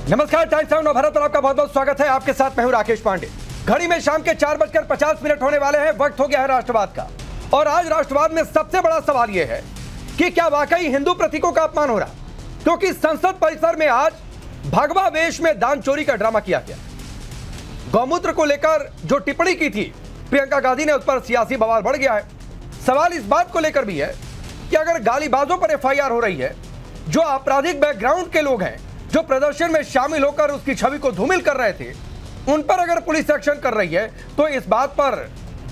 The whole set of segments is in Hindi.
नमस्कार, टाइम्स नाउ भारत पर आपका बहुत बहुत स्वागत है। आपके साथ मैं हूं राकेश पांडे। घड़ी में शाम के 4:50 होने वाले हैं। वक्त हो गया है राष्ट्रवाद का। और आज राष्ट्रवाद में सबसे बड़ा सवाल यह है कि क्या वाकई हिंदू प्रतीकों का अपमान हो रहा, क्योंकि संसद परिसर में आज भगवा वेश में दान चोरी का ड्रामा किया गया। गौमूत्र को लेकर जो टिप्पणी की थी प्रियंका गांधी ने, उस पर सियासी बवाल बढ़ गया है। सवाल इस बात को लेकर भी है कि अगर गालीबाजों पर एफआईआर हो रही है, जो आपराधिक बैकग्राउंड के लोग हैं, जो प्रदर्शन में शामिल होकर उसकी छवि को धूमिल कर रहे थे, उन पर अगर पुलिस एक्शन कर रही है तो इस बात पर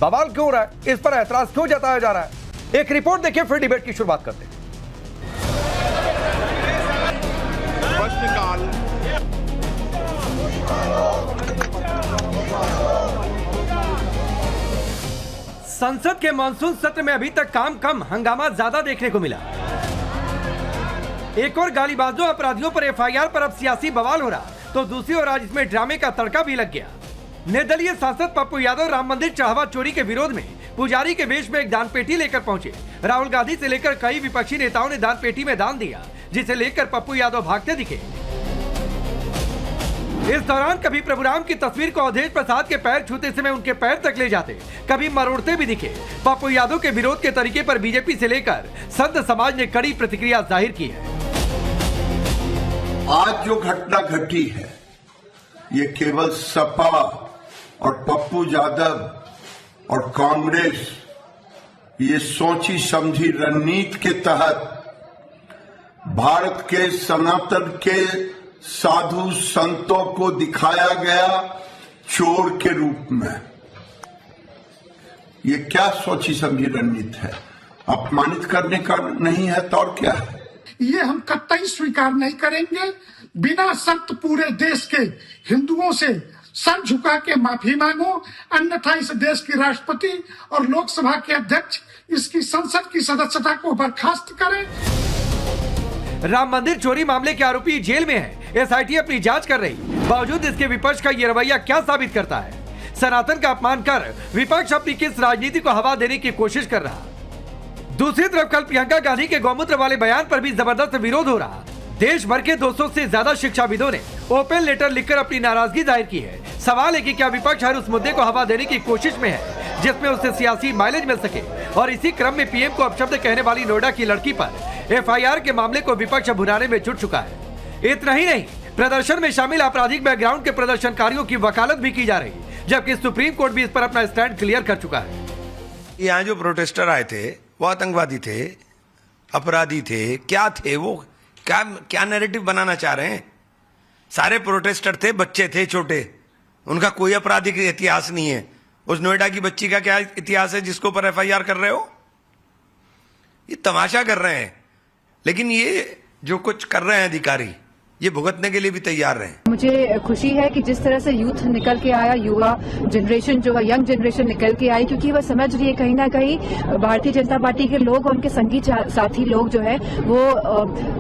बवाल क्यों हो रहा है, इस पर ऐतराज क्यों जताया जा रहा है। एक रिपोर्ट देखिए, फिर डिबेट की शुरुआत करते हैं। संसद के मानसून सत्र में अभी तक काम कम, हंगामा ज्यादा देखने को मिला। एक और गालीबाजों अपराधियों पर एफआईआर पर अब सियासी बवाल हो रहा, तो दूसरी ओर आज इसमें ड्रामे का तड़का भी लग गया। निर्दलीय सांसद पप्पू यादव राम मंदिर चढ़ावा चोरी के विरोध में पुजारी के वेश में एक दान पेटी लेकर पहुंचे। राहुल गांधी से लेकर कई विपक्षी नेताओं ने दान पेटी में दान दिया, जिसे लेकर पप्पू यादव भागते दिखे। इस दौरान कभी प्रभुराम की तस्वीर को अवधेश प्रसाद के पैर छूते समय उनके पैर तक ले जाते, कभी मरोड़ते भी दिखे। पप्पू यादव के विरोध के तरीके पर बीजेपी से लेकर संत समाज ने कड़ी प्रतिक्रिया जाहिर की है। आज जो घटना घटी है, ये केवल सपा और पप्पू यादव और कांग्रेस ये सोची समझी रणनीति के तहत भारत के सनातन के साधु संतों को दिखाया गया चोर के रूप में। ये क्या सोची समझी रणनीति है? अपमानित करने का नहीं है तो और क्या है? ये हम कतई स्वीकार नहीं करेंगे। बिना शर्त पूरे देश के हिंदुओं से सर झुका के माफी मांगो, अन्यथा इस देश की राष्ट्रपति और लोकसभा के अध्यक्ष इसकी संसद की सदस्यता को बर्खास्त करें। राम मंदिर चोरी मामले के आरोपी जेल में है। एसआईटी अपनी जांच कर रही, बावजूद इसके विपक्ष का ये रवैया क्या साबित करता है? सनातन का अपमान कर विपक्ष अपनी किस राजनीति को हवा देने की कोशिश कर रहा? दूसरी तरफ कल प्रियंका गांधी के गौमूत्र वाले बयान पर भी जबरदस्त विरोध हो रहा। देश भर के 200 से ज्यादा शिक्षाविदों ने ओपन लेटर लिखकर अपनी नाराजगी जाहिर की है। सवाल है कि क्या विपक्ष हर उस मुद्दे को हवा देने की कोशिश में है जिसमें उसे सियासी माइलेज मिल सके? और इसी क्रम में पीएम को अपशब्द कहने वाली नोएडा की लड़की पर एफआईआर के मामले को विपक्ष भुनाने में जुट चुका है। इतना ही नहीं, प्रदर्शन में शामिल आपराधिक बैकग्राउंड के प्रदर्शनकारियों की वकालत भी की जा रही, जबकि सुप्रीम कोर्ट भी इस पर अपना स्टैंड क्लियर कर चुका है। यहाँ जो प्रोटेस्टर आए थे वो आतंकवादी थे, अपराधी थे, क्या थे वो? क्या नैरेटिव बनाना चाह रहे हैं? सारे प्रोटेस्टर थे, बच्चे थे छोटे, उनका कोई आपराधिक इतिहास नहीं है। उस नोएडा की बच्ची का क्या इतिहास है जिसको पर एफआईआर कर रहे हो? ये तमाशा कर रहे हैं। लेकिन ये जो कुछ कर रहे हैं अधिकारी, ये भुगतने के लिए भी तैयार हैं। मुझे खुशी है कि जिस तरह से यूथ निकल के आया, युवा जनरेशन जो है, यंग जनरेशन निकल के आई, क्योंकि वह समझ रही है कहीं ना कहीं भारतीय जनता पार्टी के लोग और उनके संगी साथी लोग जो है वो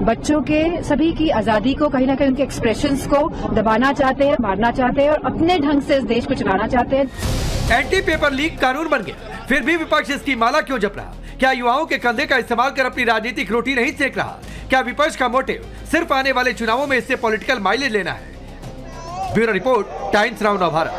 बच्चों के सभी की आजादी को कहीं ना कहीं उनके एक्सप्रेशंस को दबाना चाहते हैं, मारना चाहते हैं और अपने ढंग से इस देश को चलाना चाहते हैं। एंटी पेपर लीक कानून बन गया, फिर भी विपक्ष इसकी माला क्यों जप रहा? क्या युवाओं के कंधे का इस्तेमाल कर अपनी राजनीतिक रोटी नहीं सेक रहा? क्या विपक्ष का मोटिव सिर्फ आने वाले चुनावों में इससे पॉलिटिकल माइलेज लेना है? Bureau report, times now Bharat.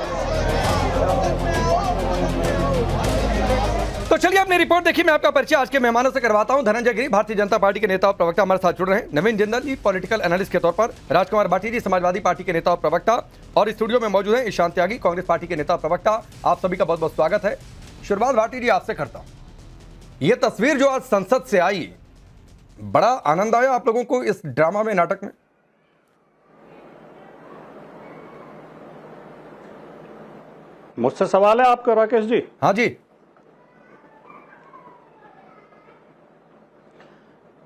तो चलिए अपनी रिपोर्ट देखिए। मैं आपका परिचय आज के मेहमानों से करवाता हूं। धनंजय गिरी, भारतीय जनता पार्टी के नेता और प्रवक्ता, हमारे साथ जुड़ रहे हैं। नवीन जिंदल जी, पॉलिटिकल एनालिस्ट के तौर पर। राजकुमार भाटी जी, समाजवादी पार्टी के नेता और प्रवक्ता। और स्टूडियो में मौजूद है ईशान त्यागी, कांग्रेस पार्टी के नेता और प्रवक्ता। आप सभी का बहुत बहुत स्वागत है। शुरुआत भाटी जी आपसे करता हूं। ये तस्वीर जो आज संसद से आई, बड़ा आनंद आया आप लोगों को इस ड्रामा में, नाटक में? मुझसे सवाल है आपका राकेश जी? हाँ जी।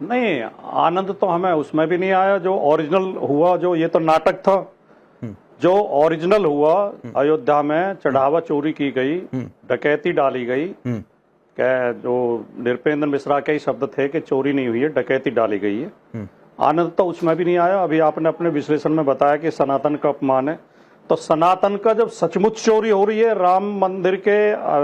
नहीं, आनंद तो हमें उसमें भी नहीं आया जो ओरिजिनल हुआ। जो ये तो नाटक था। जो ओरिजिनल हुआ, अयोध्या में चढ़ावा चोरी की गई, डकैती डाली गई। क्या जो नृपेंद्र मिश्रा के ही शब्द थे कि चोरी नहीं हुई है, डकैती डाली गई है। आनंद तो उसमें भी नहीं आया। अभी आपने अपने विश्लेषण में बताया कि सनातन का अपमान है, तो सनातन का जब सचमुच चोरी हो रही है, राम मंदिर के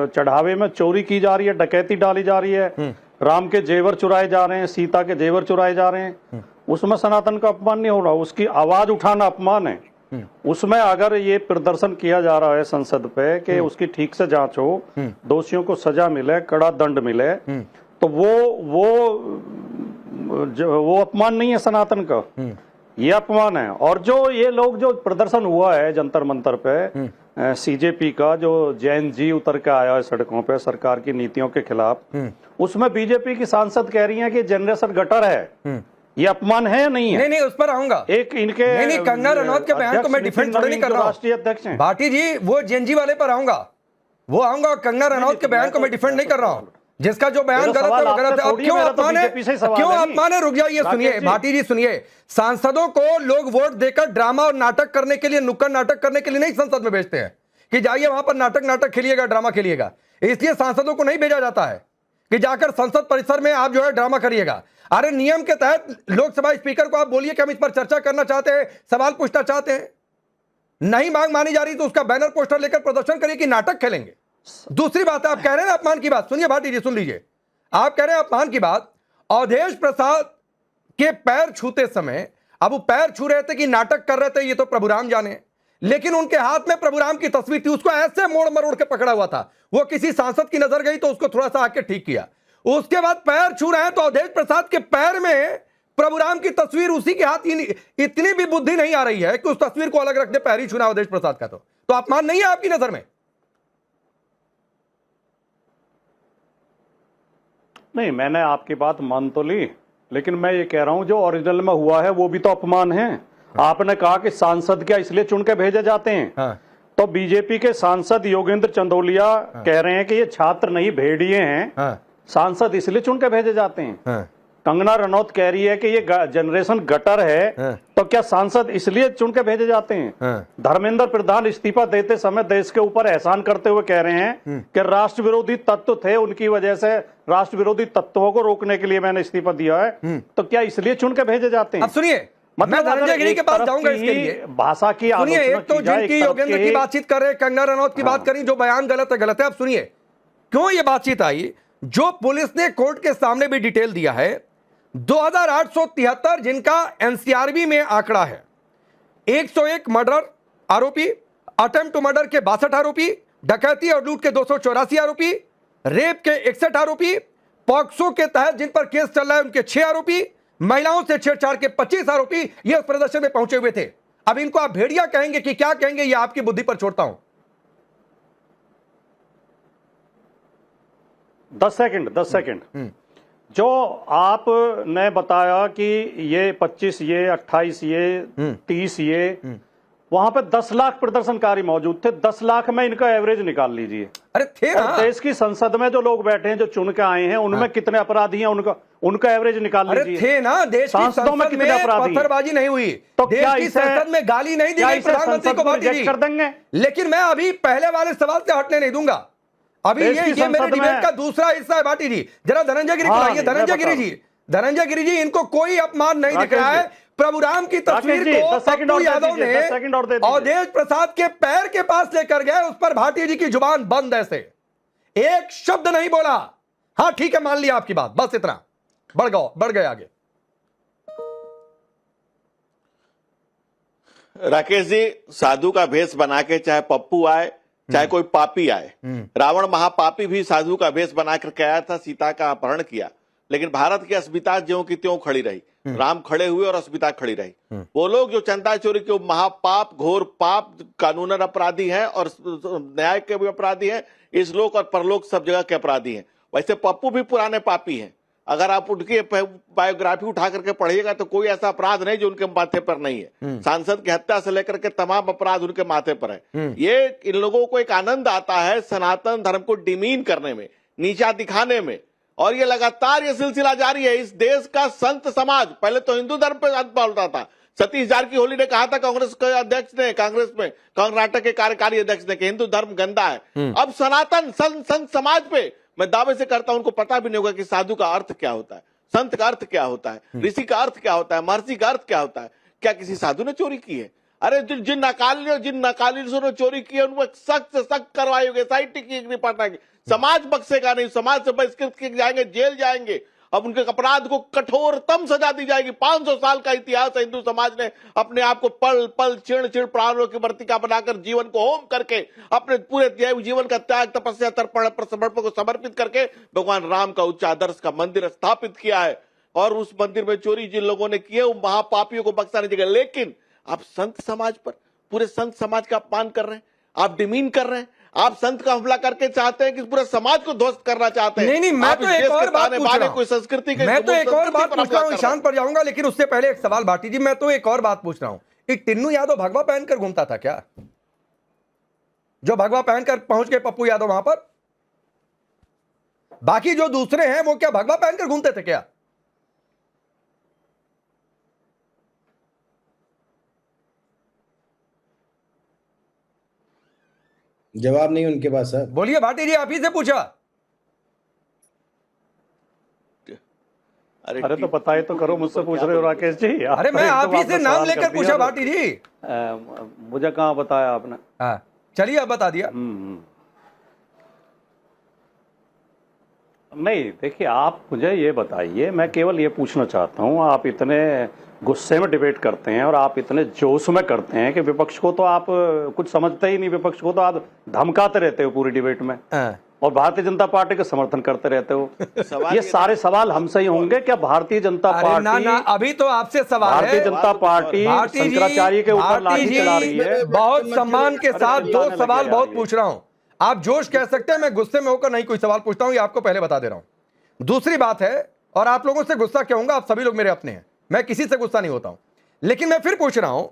चढ़ावे में चोरी की जा रही है, डकैती डाली जा रही है, राम के जेवर चुराए जा रहे हैं, सीता के जेवर चुराए जा रहे हैं, उसमें सनातन का अपमान नहीं हो रहा, उसकी आवाज उठाना अपमान है। उसमें अगर ये प्रदर्शन किया जा रहा है संसद पे कि उसकी ठीक से जांच हो, दोषियों को सजा मिले, कड़ा दंड मिले, तो वो अपमान नहीं है सनातन का, ये अपमान है। और जो ये लोग जो प्रदर्शन हुआ है जंतर मंतर पे सीजेपी का, जो जैन जी उतर के आया है सड़कों पे सरकार की नीतियों के खिलाफ, उसमें बीजेपी की सांसद कह रही हैं कि जनरेशन गटर है। ये अपमान है या नहीं है? नहीं, उस पर आऊंगा। एक इनके नहीं, कंगना रनौत के बयान को मैं डिफेंड थोड़ी नहीं कर रहा हूं। राष्ट्रीय अध्यक्ष हैं भाटी जी, वो जेएनजी वाले पर आऊंगा, वो आऊंगा। कंगना रनौत के बयान को मैं डिफेंड नहीं कर रहा हूं। जिसका जो बयान गलत है वो गलत है। अब क्यों अपमान है? क्यों अपमान है? रुक जाइए, सुनिए भाटी जी, सुनिए। सांसदों को लोग वोट देकर ड्रामा और नाटक करने के लिए, नुक्कड़ नाटक करने के लिए नहीं संसद में भेजते हैं कि जाइए वहां पर नाटक खेलिएगा, ड्रामा खेलिएगा। इसलिए सांसदों को नहीं भेजा जाता है कि जाकर संसद परिसर में आप जो है ड्रामा करिएगा। अरे नियम के तहत लोकसभा स्पीकर को आप बोलिए कि हम इस पर चर्चा करना चाहते हैं, सवाल पूछना चाहते हैं। नहीं मांग मानी जा रही तो उसका बैनर पोस्टर लेकर प्रदर्शन करिए कि नाटक खेलेंगे। दूसरी बात है, आप कह रहे हैं ना अपमान की बात, सुनिए भाटी जी, सुन लीजिए। आप कह रहे हैं अपमान की बात, अवधेश प्रसाद के पैर छूते समय, अब वो पैर छू रहे थे कि नाटक कर रहे थे ये तो प्रभुराम जाने, लेकिन उनके हाथ में प्रभुराम की तस्वीर थी, उसको ऐसे मोड़ मरोड़ के पकड़ा हुआ था। वो किसी सांसद की नजर गई तो उसको थोड़ा सा आके ठीक किया। उसके बाद पैर छू रहे हैं तो अवधेश प्रसाद के पैर में प्रभुराम की तस्वीर, उसी के हाथ, इतनी भी बुद्धि नहीं आ रही है कि उस तस्वीर को अलग रख दे, पैर ही छूना अवधेश प्रसाद का। तो अपमान नहीं है आपकी नजर में? नहीं, मैंने आपकी बात मान तो ली, लेकिन मैं ये कह रहा हूं जो ओरिजिनल में हुआ है वो भी तो अपमान है। आपने कहा कि सांसद क्या इसलिए चुन के भेजे जाते हैं। हाँ। तो बीजेपी के सांसद योगेंद्र चंदोलिया कह रहे हैं कि ये छात्र नहीं भेड़िए हैं। हाँ। सांसद इसलिए चुन के भेजे जाते हैं। हाँ। कंगना रनौत कह रही है कि ये जनरेशन गटर है। हाँ। तो क्या सांसद इसलिए चुन के भेजे जाते हैं? हाँ। धर्मेंद्र प्रधान इस्तीफा देते समय देश के ऊपर एहसान करते हुए कह रहे हैं कि राष्ट्र विरोधी तत्व थे, उनकी वजह से राष्ट्र विरोधी तत्वों को रोकने के लिए मैंने इस्तीफा दिया है। तो क्या इसलिए चुन के भेजे जाते हैं? अब सुनिए, मैं धनंजय गिरी के पास जाऊंगा इसके लिए। भाषा की सुनिए, एक तो जिनकी योगेंद्र की बातचीत कर रहे हैं, कंगना रनौत की बात करी, जो बयान गलत है गलत है। अब सुनिए क्यों ये बातचीत आई। जो पुलिस ने कोर्ट के सामने भी डिटेल दिया है, 2873 जिनका एनसीआरबी में आंकड़ा है, 101 मर्डर आरोपी, अटेम्प्ट टू मर्डर के 62 आरोपी, डकैती और लूट के 284 आरोपी, रेप के 61 आरोपी, पॉक्सो के तहत जिन पर केस चल रहा है उनके 6 आरोपी, महिलाओं से छेड़छाड़ के 25 आरोपी ये उस प्रदर्शन में पहुंचे हुए थे। अब इनको आप भेड़िया कहेंगे कि क्या कहेंगे, ये आपकी बुद्धि पर छोड़ता हूं। 10 सेकंड। जो आपने बताया कि ये 25 ये 28 ये 30 ये, वहां पे 10 लाख प्रदर्शनकारी मौजूद थे। 10 लाख में इनका एवरेज निकाल लीजिए। अरे थे ना, देश की संसद में जो लोग बैठे हैं, जो चुन के आए हैं, उनमें कितने अपराधी हैं, उनका एवरेज निकाल लीजिए। थे ना, देश की संसद में कितने अपराधी, पत्थरबाजी नहीं हुई तो देश की संसद में गाली नहीं दी गई प्रधानमंत्री को, बात कर देंगे। लेकिन मैं अभी पहले वाले सवाल से हटने नहीं दूंगा। अभी ये मेरे डिबेट का दूसरा हिस्सा है। भाटी जी जरा धनंजय गिरी को लाइए। धनंजय गिरी जी, इनको कोई अपमान नहीं दिख रहा है। प्रभुराम की तस्वीर को पप्पू यादव ने अवधेश प्रसाद के पैर के पास लेकर गए, उस पर भाटी जी की जुबान बंद, ऐसे एक शब्द नहीं बोला। हाँ ठीक है, मान लिया आपकी बात, बस इतना। बढ़ गए आगे। राकेश जी, साधु का भेष बना के चाहे पप्पू आए चाहे कोई पापी आए, रावण महापापी भी साधु का भेष बना करके आया था, सीता का अपहरण किया, लेकिन भारत की अस्मिता ज्यों की त्यों खड़ी रही। राम खड़े हुए और अस्मिता खड़ी रही। वो लोग जो चंदा चोरी के महापाप, घोर पाप, कानूनन अपराधी हैं और न्याय के भी अपराधी हैं, इस लोक और परलोक सब जगह के अपराधी हैं। वैसे पप्पू भी पुराने पापी हैं। अगर आप उनकी बायोग्राफी उठा करके पढ़िएगा तो कोई ऐसा अपराध नहीं जो उनके माथे पर नहीं है। सांसद की हत्या से लेकर के तमाम अपराध उनके माथे पर है। ये इन लोगों को एक आनंद आता है सनातन धर्म को डिमीन करने में, नीचा दिखाने में, और ये लगातार ये सिलसिला जारी है। इस देश का संत समाज पहले तो हिंदू धर्म पे बोलता था। सतीश जारकीहोली ने कहा था कांग्रेस के अध्यक्ष ने, कांग्रेस में कर्नाटक के कार्यकारी अध्यक्ष ने, कि हिंदू धर्म गंदा है। अब सनातन संत समाज पे मैं दावे से करता हूं उनको पता भी नहीं होगा कि साधु का अर्थ क्या होता है, संत का अर्थ क्या होता है, ऋषि का अर्थ क्या होता है, महर्षि का अर्थ क्या होता है। क्या किसी साधु ने चोरी की है? अरे जिन नकालियों ने चोरी की है उनको सख्त से सख्त कार्रवाई होगी। SIT की रिपोर्ट आएगी, समाज बख्शेगा नहीं, समाज से बहिष्कृत किए जाएंगे, जेल जाएंगे। अब उनके अपराध को कठोरतम सजा दी जाएगी। 500 साल का इतिहास है, हिंदू समाज ने अपने आप को पल पल क्षण क्षण प्राणों की वर्तिका बनाकर जीवन को होम करके अपने पूरे जीवन का त्याग तपस्या तर्पण समर्पण को समर्पित करके भगवान राम का उच्च आदर्श का मंदिर स्थापित किया है। और उस मंदिर में चोरी जिन लोगों ने किए, उन महापापियों को बख्शा नहीं जाएगा। लेकिन आप संत समाज पर, पूरे संत समाज का अपमान कर रहे हैं, आप डिमीन कर रहे हैं, आप संत का हमला करके चाहते हैं कि पूरे समाज को ध्वस्त करना चाहते हैं। नहीं, मैं आप तो इस एक देश और के बात ताने पूछ बाने रहा हूं। कोई संस्कृति के मैं तो एक और बात पूछ रहा हूं, हमला ईशान पर जाऊंगा, लेकिन उससे पहले एक सवाल भाटी जी, मैं तो एक और बात पूछ रहा हूं कि टिन्नू यादव भगवा पहनकर घूमता था क्या? जो भगवा पहनकर पहुंच गए पप्पू यादव वहां पर, बाकी जो दूसरे हैं वो क्या भगवा पहनकर घूमते थे क्या? जवाब नहीं उनके पास सर। बोलिए भाटी जी, आप ही से पूछा। अरे तो बताए तो करो, मुझसे पूछ रहे हो राकेश जी। अरे मैं आप ही से नाम लेकर पूछा भाटी जी। मुझे कहाँ बताया आपने? हाँ चलिए, अब बता दिया। नहीं देखिए, आप मुझे ये बताइए, मैं केवल ये पूछना चाहता हूँ, आप इतने गुस्से में डिबेट करते हैं और आप इतने जोश में करते हैं कि विपक्ष को तो आप कुछ समझते ही नहीं, विपक्ष को तो आप धमकाते रहते हो पूरी डिबेट में और भारतीय जनता पार्टी का समर्थन करते रहते हो। ये सारे सवाल हमसे ही होंगे क्या? भारतीय जनता पार्टी ना, अभी तो आपसे सवाल है। भारतीय जनता पार्टी शंकराचार्य के ऊपर लाठी चला रही है। बहुत सम्मान के साथ दो सवाल बहुत पूछ रहा हूं। आप जोश कह सकते हैं, मैं गुस्से में होकर नहीं कोई सवाल पूछता हूं, ये आपको पहले बता दे रहा हूं। दूसरी बात है, और आप लोगों से गुस्सा क्यों होगा, आप सभी लोग मेरे अपने हैं, मैं किसी से गुस्सा नहीं होता हूं, लेकिन मैं फिर पूछ रहा हूं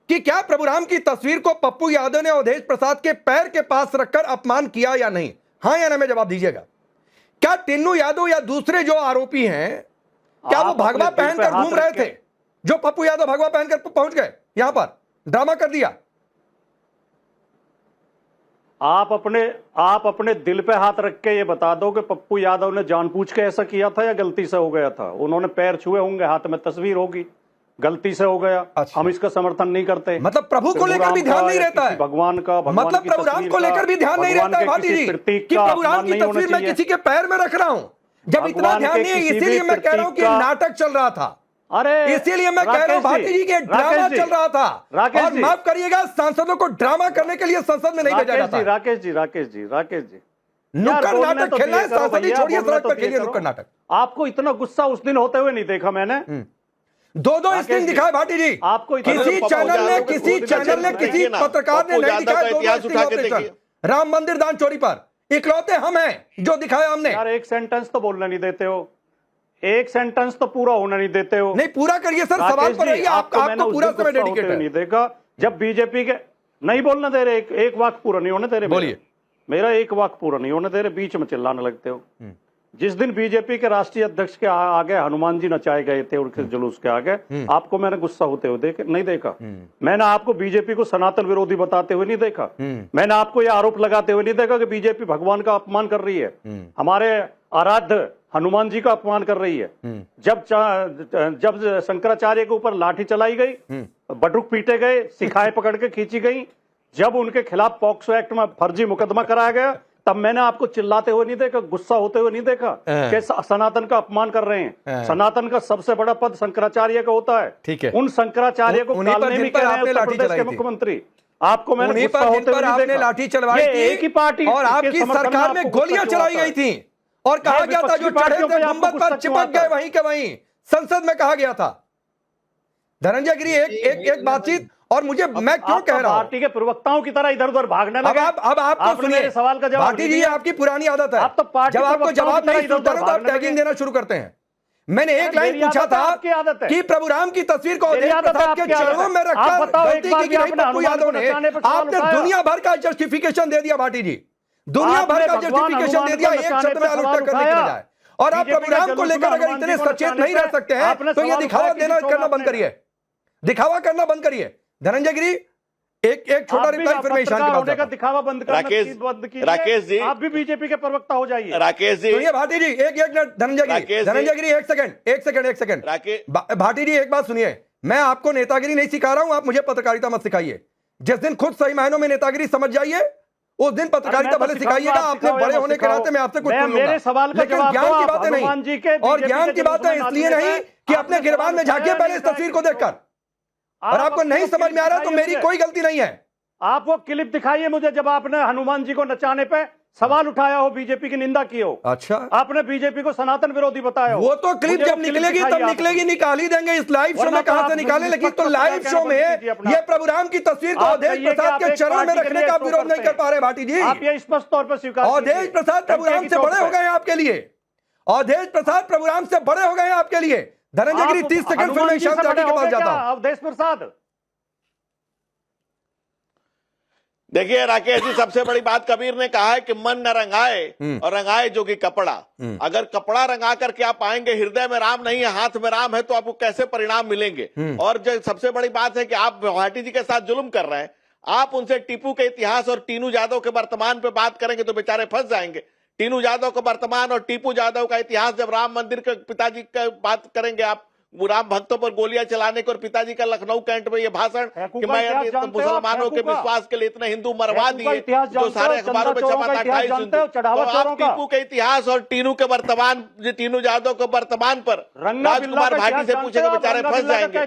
कि क्या प्रभुराम की तस्वीर को पप्पू यादव ने अवधेश प्रसाद के पैर के पास रखकर अपमान किया या नहीं? हां या ना में जवाब दीजिएगा। क्या टिन्नू यादव या दूसरे जो आरोपी हैं, क्या वो भगवा पहनकर घूम रहे थे? जो पप्पू यादव भगवा पहनकर पहुंच गए यहां पर, ड्रामा कर दिया। आप अपने दिल पे हाथ रख के ये बता दो कि पप्पू यादव ने जानबूझ के ऐसा किया था या गलती से हो गया था? उन्होंने पैर छुए होंगे, हाथ में तस्वीर होगी, गलती से हो गया। अच्छा। हम इसका समर्थन नहीं करते। मतलब प्रभु को लेकर भी ध्यान नहीं रहता है, भगवान का, मतलब प्रभुराम को लेकर भी ध्यान नहीं रहता है भाटी जी कि प्रभुराम की तस्वीर मैं किसी के पैर में रख रहा हूं। जब इतना ध्यान नहीं है, इसीलिए मैं कह रहा हूं कि नाटक चल रहा था। अरे इसीलिए मैं कह रहा हूं भाटी जी कि ड्रामा चल रहा था, और माफ करिएगा, सांसदों को ड्रामा करने के लिए संसद में नहीं भेजा जाता। राकेश जी नुक्कड़ नाटक खेलना है, सांसद ही छोड़िए, सड़क पर खेलिए नुक्कड़ नाटक। आपको इतना गुस्सा उस दिन होते हुए नहीं देखा मैंने। दो स्क्रीन दिखाए भाटी जी, आपको किसी चैनल ने किसी पत्रकार ने नहीं दिखाया। राम मंदिर दान चोरी पर इकलौते हम हैं जो दिखाया हमने। यार एक सेंटेंस तो बोलने नहीं देते हो, एक सेंटेंस तो पूरा होने नहीं देते हो। नहीं पूरा करिए सर, सवाल पर रहिए। आपको पूरा समय डेडिकेट है। नहीं देखा जब बीजेपी के नहीं बोलने दे रहे, एक वाक्य पूरा नहीं होने दे रहे। बोलिए। मेरा एक वाक्य पूरा नहीं होने दे रहे, बीच में चिल्लाने लगते हो। जिस दिन बीजेपी के राष्ट्रीय अध्यक्ष के आगे हनुमान जी नचाए गए थे उनके जुलूस के आगे, आपको मैंने गुस्सा होते हुए नहीं देखा। मैंने आपको बीजेपी को सनातन विरोधी बताते हुए नहीं देखा। मैंने आपको यह आरोप लगाते हुए नहीं देखा कि बीजेपी भगवान का अपमान कर रही है, हमारे आराध्य हनुमान जी का अपमान कर रही है। जब शंकराचार्य के ऊपर लाठी चलाई गई, बटुक पीटे गए, शिखाएं पकड़ के खींची गई, जब उनके खिलाफ पॉक्सो एक्ट में फर्जी मुकदमा कराया गया, तब मैंने आपको चिल्लाते हुए नहीं देखा, गुस्सा होते हुए नहीं देखा कि सनातन का अपमान कर रहे हैं। सनातन का सबसे बड़ा पद शंकराचार्य का होता है। ठीक है, उन शंकराचार्य को कालने में कह रहे हैं उत्तर प्रदेश के मुख्यमंत्री। आपको मैंने गुस्सा होते हुए नहीं देखा। लाठी चलवाई थी, एक ही पार्टी और आपकी सरकार में गोलियां चलाई गई थी, और कहा गया था जो चढ़े थे गुंबद पर चिपक गए वहीं के वहीं, संसद में कहा गया था। धनंजय गिरी एक बातचीत, और मुझे मैं क्यों कह रहा हूं, पार्टी के प्रवक्ताओं की तरह इधर उधर भागने लगे। अब आपको सुनिए, सवाल का जवाब भाटी जी आपकी पुरानी आदत है, जब आपको जवाब नहीं सुनता तो आप टैगिंग देना शुरू करते हैं। मैंने एक लाइन पूछा था कि प्रभुराम की तस्वीर को अवधेश प्रसाद के चरणों में रखकर गलती की कि नहीं पप्पू यादव ने, आपने दुनिया भर का जस्टिफिकेशन दे दिया भाटी जी, दुनिया भर का जस्टिफिकेशन दे दिया, एक शब्द में आलोचना करने के बजाय। और आप प्रभुराम को लेकर अगर इतने सचेत नहीं रह सकते हैं तो ये दिखावा करना बंद करिए, दिखावा करना बंद करिए। धनंजय गिरी एक छोटा रिप्लाई, फिर मैं ईशान की बात दिखावा बंद करना। राकेश जी आप भी बीजेपी के प्रवक्ता हो जाइए। राकेश जी, सुनिए भाटी जी, एक धनंजय गिरी एक सेकंड भाटी जी एक बात सुनिए, मैं आपको नेतागिरी नहीं सिखा रहा हूं, आप मुझे पत्रकारिता मत सिखाइए। जिस दिन खुद सही मायनों में नेतागिरी समझ जाइए उस दिन पत्रकारिता भले सिखाइएगा, आपने बड़े होने के नाते मैं आपसे कुछ सुन लूंगा। मेरे सवाल का लेकिन जवाब ज्ञान दो की आप, बातें हनुमान जी के नहीं, और बीजेपी ज्ञान के की बातें जुलूस में इसलिए नाचने नहीं पे कि अपने आपने गिरबान में सवाल झांकिए उठाया पहले इस नहीं तस्वीर को देखकर, और आप आपको नहीं अपनी समझ में आ रहा है तो क्लिप मेरी दिखाइए कोई गलती नहीं है। आप वो क्लिप दिखाइए मुझे जब आपने हनुमान जी को नचाने पे सवाल उठाया हो, बीजेपी की निंदा की हो, अच्छा, आपने बीजेपी को सनातन विरोधी बताया हो। वो तो क्लिप मुझे जब वो क्लिप निकलेगी दिखाइए तब आप। निकलेगी, निकाल ही देंगे। इस लाइव शो वरना में तो कहां आप से निकालने लगी? तो निष्पक्ष लाइव पत्रकार शो में कहना बंद कीजिए अपना। ये प्रभु राम की तस्वीर को आप अवधेश कहिए कि प्रसाद आप के एक चरण में पार्टी के रखने लिए का शो विरोध नहीं करते कर पा रहे भाटी जी। आप ये स्पष्ट तौर पर स्वीकार अवधेश कीजिए। प्रसाद प्रभु राम से बड़े हो गए हैं आपके लिए, अवधेश प्रसाद प्रभु राम से बड़े हो गए हैं आपके लिए। धनंजय गिरी 30 सेकंड फिर मैं ईशान त्यागी के पास जाता हूं। अवधेश प्रसाद, देखिए राकेश जी, सबसे बड़ी बात कबीर ने कहा है कि मन न रंगाए और रंगाए जोगी कपड़ा। अगर कपड़ा रंगा करके आप आएंगे, हृदय में राम नहीं है, हाथ में राम है, तो आपको कैसे परिणाम मिलेंगे? और जो सबसे बड़ी बात है कि आप भाटी जी के साथ जुल्म कर रहे हैं। आप उनसे टीपू के इतिहास और टीनू यादव के वर्तमान पे बात करेंगे तो बेचारे फंस जाएंगे। टीनू यादव का वर्तमान और टीपू यादव का इतिहास, जब राम मंदिर के पिताजी का बात करेंगे आप, वो राम भक्तों पर गोलियां चलाने को, और पिताजी का लखनऊ कैंट में ये भाषण कि मैं मुसलमानों के विश्वास के लिए इतने हिंदू मरवा दिए, जो सारे अखबारों में छपा था 28 हिंदू। तो आप टीपू के इतिहास और टीनू के वर्तमान, टीनू यादव के वर्तमान पर राजकुमार भाटी से पूछेंगे, बेचारे फंस जाएंगे।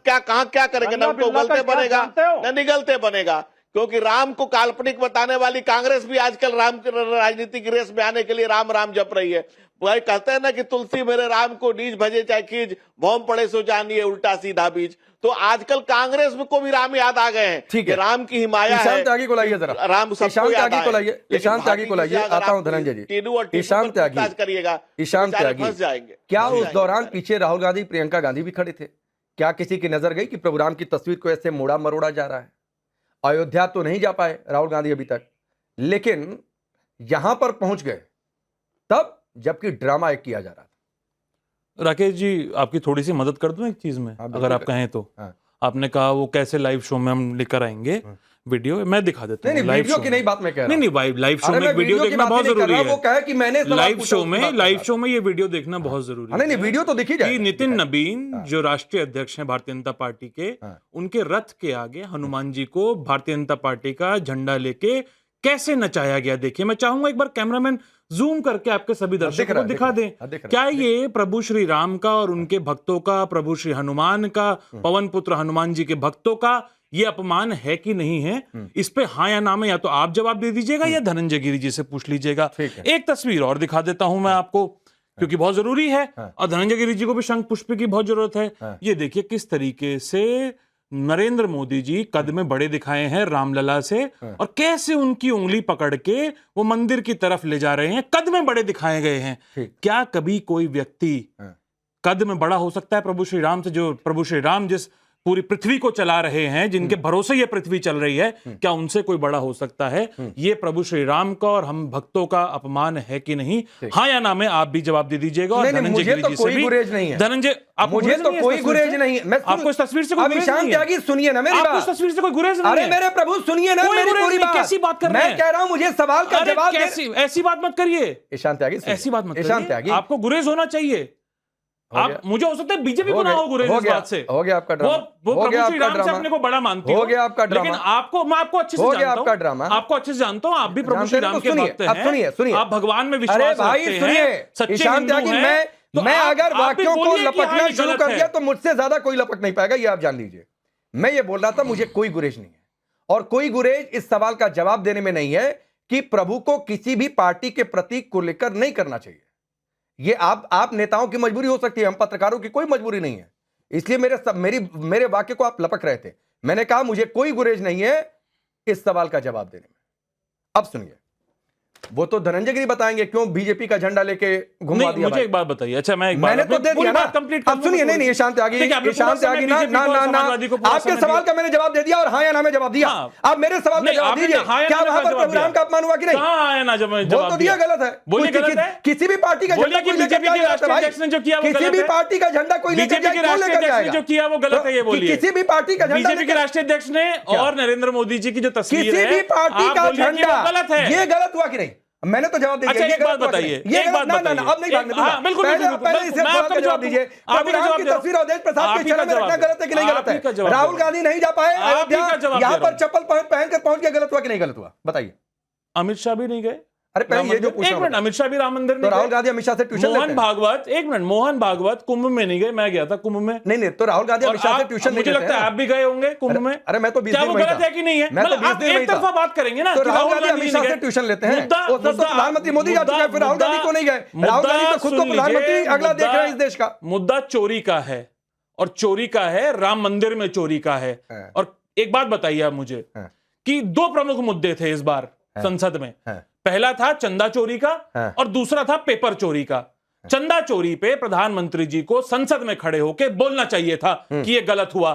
कहाँ क्या करेंगे? न उनको उगलते बनेगा न निगलते बनेगा, क्योंकि राम को काल्पनिक बताने वाली कांग्रेस भी आजकल राम की राजनीतिक रेस में आने के लिए राम राम जप रही है। वही कहते हैं ना कि तुलसी मेरे राम को नीच भजे चाहे खींच, भौम पड़े सो जानिए उल्टा सीधा बीज। तो आजकल कांग्रेस में को भी राम याद आ गए हैं। ठीक है, राम की हिमाया है। ईशान त्यागी को लाइए जरा, राम ईशान त्यागी को लाइए, ईशान त्यागी को लाइए। आता हूं धनंजय जी, ईशान त्यागी करिएगा, ईशान त्यागी फंस जाएंगे। क्या उस दौरान पीछे राहुल गांधी, प्रियंका गांधी भी खड़े थे? क्या किसी की नजर गई कि प्रभु राम की तस्वीर को ऐसे मोड़ा मरोड़ा जा रहा है? अयोध्या तो नहीं जा पाए राहुल गांधी अभी तक, लेकिन यहां पर पहुंच गए तब जबकि ड्रामा एक किया जा रहा था। राकेश जी, आपकी थोड़ी सी मदद कर दूं एक चीज में, अगर आप कहें तो। आपने कहा वो कैसे लाइव शो में हम लेकर आएंगे वीडियो, मैं दिखा देता हूं। नहीं, वीडियो की नहीं बात मैं कह रहा हूं। नहीं, लाइव शो में वीडियो देखना बहुत जरूरी है। वो कहे कि मैंने लाइव शो में ये वीडियो देखना बहुत जरूरी है। नहीं, वीडियो तो दिखी जाए। नितिन नबीन जो राष्ट्रीय अध्यक्ष हैं भारतीय जनता पार्टी के, उनके रथ के आगे हनुमान जी को भारतीय जनता पार्टी का झंडा लेके कैसे नचाया गया, देखिए। मैं चाहूंगा एक बार कैमरामैन जूम करके आपके सभी दर्शकों को दिखा दें। क्या ये प्रभु श्री राम का और उनके भक्तों का, प्रभु श्री हनुमान का, पवन पुत्र हनुमान जी के भक्तों का ये अपमान है कि नहीं है? इस पे हाँ या ना में या तो आप जवाब दे दीजिएगा या धनंजय गिरी जी से पूछ लीजिएगा। एक तस्वीर और दिखा देता हूं मैं आपको, क्योंकि बहुत जरूरी है, और धनंजय गिरी जी को भी शंख पुष्प की बहुत जरूरत है। ये देखिए किस तरीके से नरेंद्र मोदी जी कद में बड़े दिखाए हैं रामलला से, और कैसे उनकी उंगली पकड़ के वो मंदिर की तरफ ले जा रहे हैं, कद में बड़े दिखाए गए हैं। क्या कभी कोई व्यक्ति कद में बड़ा हो सकता है प्रभु श्री राम से? जो प्रभु श्री राम जिस पूरी पृथ्वी को चला रहे हैं, जिनके भरोसे ये पृथ्वी चल रही है, क्या उनसे कोई बड़ा हो सकता है? ये प्रभु श्री राम का और हम भक्तों का अपमान है कि नहीं? हाँ या ना में आप भी जवाब दे दीजिएगा। और धनंजय गिरी जी से भी। धनंजय, मुझे तो कोई गुरेज नहीं है। आपको इस तस्वीर से कोई गुरेज नहीं है? त्यागी सुनिए ना मेरी बात। आपको इस तस्वीर से कोई गुरेज नहीं है? अरे मेरे प्रभु सुनिए ना मेरी पूरी बात। कैसी बात कर रहे हैं? मैं कह रहा हूं मुझे सवाल का जवाब। ऐसी बात मत करिए ईशान त्यागी, ऐसी बात मत करिए। ईशान त्यागी, आपको गुरेज होना चाहिए। आप, मुझे हो सकता है बीजेपी को ना हो गुरेज इस बात से। हो गया आपका ड्रामा। वो प्रभु श्री राम से अपने को बड़ा मानती हो गया आपका ड्रामा। लेकिन आपको, मैं आपको अच्छे से जानता हूं, आपका ड्रामा आपको अच्छे से जानता हूं, आप भी प्रभु श्री राम के भक्त हैं। सुनिए, आप भगवान में विश्वास रखते हैं, सच्चे हिंदू हैं। मैं अगर वाक्यों को लपकना शुरू कर दिया तो मुझसे ज्यादा कोई लपक नहीं पाएगा, ये आप जान लीजिए। मैं ये बोल रहा था मुझे कोई गुरेज नहीं है, और कोई गुरेज इस सवाल का जवाब देने में नहीं है कि प्रभु को किसी भी पार्टी के प्रतीक को लेकर नहीं करना चाहिए। ये आप नेताओं की मजबूरी हो सकती है, हम पत्रकारों की कोई मजबूरी नहीं है। इसलिए मेरे वाक्य को आप लपक रहे थे। मैंने कहा मुझे कोई गुरेज नहीं है इस सवाल का जवाब देने में। अब सुनिए, वो तो धनंजय गिरी बताएंगे क्यों बीजेपी का झंडा लेके घुमा दिया। मुझे एक बात बताइए। अच्छा, मैंने तो दे दिया ना, अब सुनिए। नहीं, शांत त्यागी ना, आपके सवाल का मैंने जवाब दे दिया और हाँ या ना में जवाब दिया। आप मेरे सवाल का जवाब दीजिए, क्या वहां पर प्रभु राम का अपमान हुआ कि नहीं? वो तो दिया गलत है। बोलिए गलत है। किसी भी पार्टी का झंडा कोई लेकर जाएगा, किसी भी पार्टी का झंडा कोई लेकर जाएगा, जो किया वो गलत है, ये बोलिए। किसी भी पार्टी का झंडा, बीजेपी के राष्ट्रीय अध्यक्ष ने और नरेंद्र मोदी जी की जो तस्वीर है, किसी भी पार्टी का झंडा गलत है, ये गलत हुआ कि नहीं? मैंने तो जवाब दे दिया। अच्छा, एक बात बताइए, एक बात बताइए। अब नहीं भागने दूंगा। बिल्कुल, पहले इसे जवाब दीजिए। प्रभु राम की तस्वीर अवधेश प्रसाद के चरण में रखना गलत है कि नहीं गलत है? राहुल गांधी नहीं जा पाए अयोध्या, यहाँ पर चप्पल पहन कर पहुंच गया, गलत हुआ कि नहीं गलत हुआ? बताइए। अमित शाह भी नहीं गए। अरे पहले ये जो एक मिनट, अमित शाह भी राम मंदिर तो नहीं राहुल गए। गांधी अमित शाह से ट्यूशन लेते मोहन हैं। भागवत, एक मिनट, मोहन भागवत कुंभ में नहीं गए, मैं गया था कुंभ में। नहीं तो राहुल गांधी और अमित शाह से आप, ट्यूशन मुझे लगता है आप भी गए होंगे कुंभ में। अरे मैं तो 20 क्या दिन वो वहीं गलत था। है कि नहीं है? मैं तो मतलब 20 आप दिन एक वहीं था। तरफा बात करेंगे ना तो कि राहुल गांधी अमित नहीं शाह से गए। ट्यूशन लेते हैं। मुद्दा- वो सब तो मुद्दा- प्रधानमंत्री मोदी जा चुके हैं, फिर राहुल गांधी को नहीं गए। राहुल गांधी तो खुद को सुन प्रधानमंत्री लीजिए, अगला देख रहे हैं इस देश का। मुद्दा चोरी का है, और चोरी का है, राम मंदिर में चोरी का है। और एक बात बताइए आप मुझे कि दो प्रमुख मुद्दे थे इस बार संसद में। पहला था चंदा चोरी का और दूसरा था पेपर चोरी का। चंदा चोरी पे प्रधानमंत्री जी को संसद में खड़े होकर बोलना चाहिए था कि ये गलत हुआ।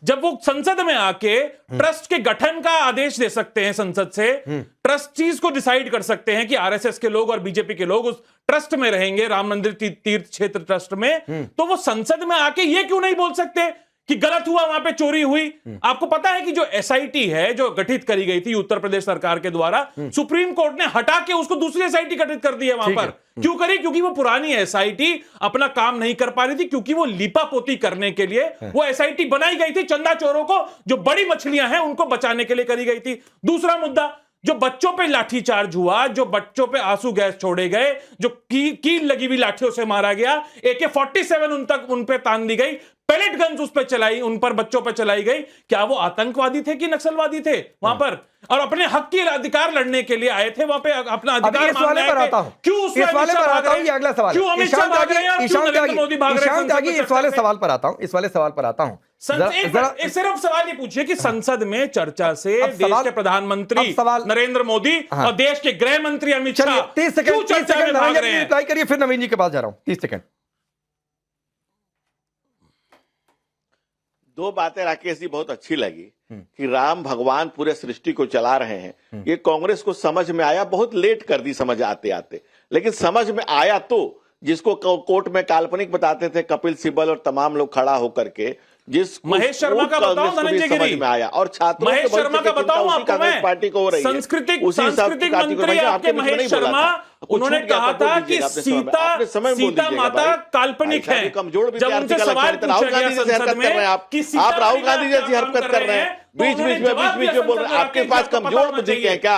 जब वो संसद में आके ट्रस्ट के गठन का आदेश दे सकते हैं संसद से, ट्रस्टीज को डिसाइड कर सकते हैं कि आरएसएस के लोग और बीजेपी के लोग उस ट्रस्ट में रहेंगे, राम मंदिर तीर्थ क्षेत्र ट्रस्ट में, तो वो संसद में आके ये क्यों नहीं बोल सकते कि गलत हुआ, वहां पे चोरी हुई। आपको पता है कि जो एसआईटी है जो गठित करी गई थी उत्तर प्रदेश सरकार के द्वारा, सुप्रीम कोर्ट ने हटा के उसको दूसरी एसआईटी गठित कर दी है वहां पर। क्यों करी? क्योंकि वो पुरानी एसआईटी अपना काम नहीं कर पा रही थी, क्योंकि वो लीपापोती करने के लिए वो एसआईटी बनाई गई थी चंदा चोरों को, जो बड़ी मछलियां हैं उनको बचाने के लिए करी गई थी। दूसरा मुद्दा, जो बच्चों पे लाठीचार्ज हुआ, जो बच्चों पे आंसू गैस छोड़े गए, जो कील लगी हुई लाठियों से मारा गया, AK-47 उन पे तान दी गई, पैलेट गन्स उस पर चलाई, उन पर बच्चों पर चलाई गई। क्या वो आतंकवादी थे कि नक्सलवादी थे वहां पर? और अपने हक के अधिकार लड़ने के लिए आए थे वहां पे, अपना अधिकार मांगने आए थे। क्यों उस वाले पर आता हूं, ये अगला सवाल। क्यों अमित शाह भाग रहे हैं और क्यों नरेंद्र मोदी भाग रहे हैं? इस वाले सवाल पर आता हूं, इस वाले सवाल पर आता हूं। एक सिर्फ सवाल ये पूछिए कि संसद में चर्चा से देश के प्रधानमंत्री नरेंद्र मोदी और देश के गृह मंत्री अमित शाह 30 सेकंड चर्चा में भाग रहे हैं? रिप्लाई करिए, फिर नवीन जी के पास जा रहा हूं। 30 सेकंड। दो बातें राकेश जी बहुत अच्छी लगी कि राम भगवान पूरे सृष्टि को चला रहे हैं। ये कांग्रेस को समझ में आया, बहुत लेट कर दी समझ आते आते, लेकिन समझ में आया तो जिसको कोर्ट में काल्पनिक बताते थे कपिल सिब्बल और तमाम लोग खड़ा होकर के, जिस महेश शर्मा का बताओ धनंजय गिरी, समझ में आया। और छात्रों महेश शर्मा का बताऊं आपको मैं, पार्टी को हो रही है सांस्कृतिक मंत्री आपके महेश शर्मा, उन्होंने कहा था कि सीता माता काल्पनिक है। जब उनसे सवाल पूछा गया संसद में कि आप राहुल गांधी जैसी हरकत कर रहे हैं, बीच बीच में बोल रहे हैं। आपके पास कमजोर बुद्धि के हैं क्या?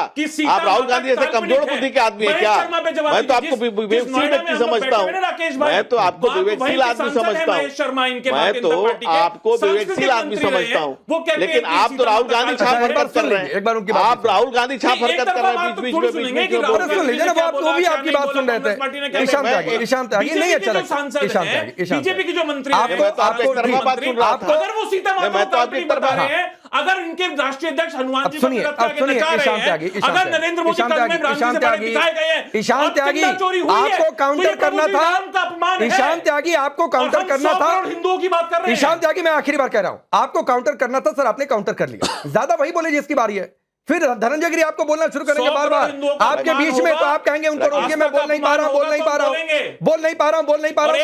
आप राहुल गांधी जैसे कमजोर बुद्धि के आदमी है क्या? मैं तो आपको विवेकशील व्यक्ति समझता हूँ, मैं तो आपको विवेकशील आदमी समझता हूँ, मैं तो आपको विवेकशील आदमी समझता हूँ, लेकिन आप तो राहुल गांधी छाप हरकत कर रहे हैं। आप राहुल गांधी छाप हरकत कर रहे हैं बीच बीच में। वो भी आपकी बात सुन रहे थे। ईशान त्यागी नहीं अच्छा लगता। बीजेपी की जो मंत्री अगर वो सीता माता को बता रहे हैं, अगर इनके राष्ट्रीय अध्यक्ष हनुमान जी सुनिए ईशान त्यागी, अगर नरेंद्र मोदी ईशान त्यागी आपको काउंटर करना था। ईशान त्यागी आपको काउंटर करना था। हिंदुओं की बात कर रहे हैं। ईशान त्यागी मैं आखिरी बार कह रहा हूं, आपको काउंटर करना था सर, आपने काउंटर कर लिया। ज्यादा वही बोले जिसकी बारी है, फिर धनंजय गिरी आपको बोलना शुरू करेंगे बार बार आपके बीच में, तो आप कहेंगे उनको रोकिए, मैं बोल नहीं पा रहा हूं, तो